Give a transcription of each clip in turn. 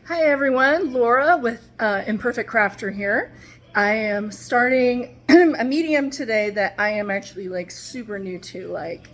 Hi everyone, Laura with Imperfect Crafter here. I am starting a medium today that I am actually like super new to, like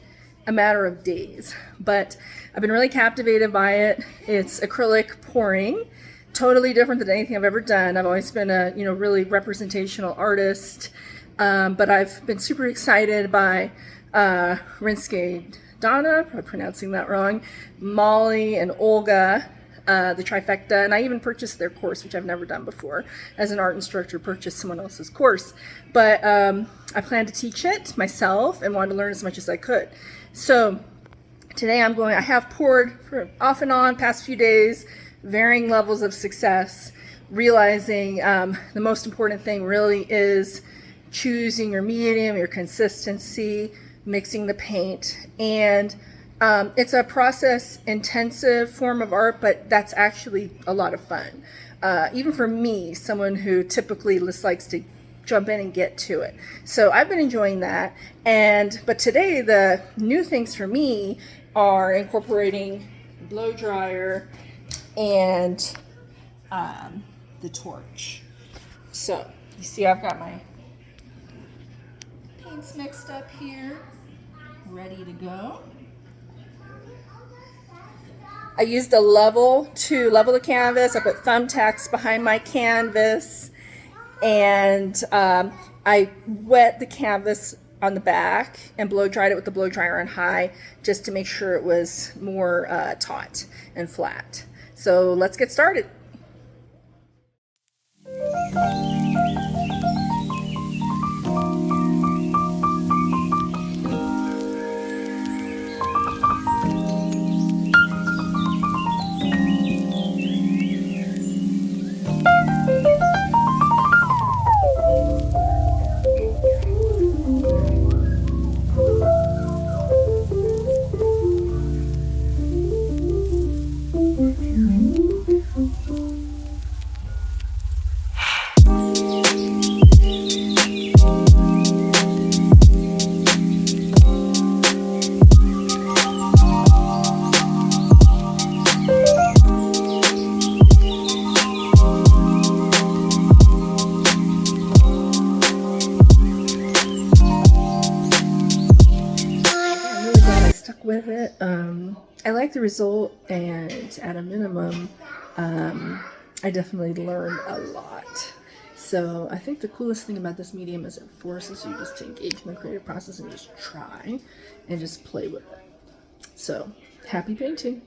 a matter of days. But I've been really captivated by it. It's acrylic pouring, totally different than anything I've ever done. I've always been a really representational artist, but I've been super excited by Rinske Donna, probably pronouncing that wrong, Molly and Olga, the trifecta, and I even purchased their course, which I've never done before. As an art instructor, purchased someone else's course, but I plan to teach it myself and wanted to learn as much as I could. So today I have poured for off and on past few days, varying levels of success, realizing the most important thing really is choosing your medium, your consistency, mixing the paint, and it's a process intensive form of art, but that's actually a lot of fun. Even for me, someone who typically just likes to jump in and get to it. So I've been enjoying that. But today the new things for me are incorporating blow dryer and the torch. So you see I've got my paints mixed up here, ready to go. I used a level to level the canvas. I put thumbtacks behind my canvas, and I wet the canvas on the back and blow dried it with the blow dryer on high, just to make sure it was more taut and flat. So let's get started. With it. I like the result, and at a minimum, I definitely learned a lot. So I think the coolest thing about this medium is it forces you just to engage in the creative process and just try and just play with it. So happy painting.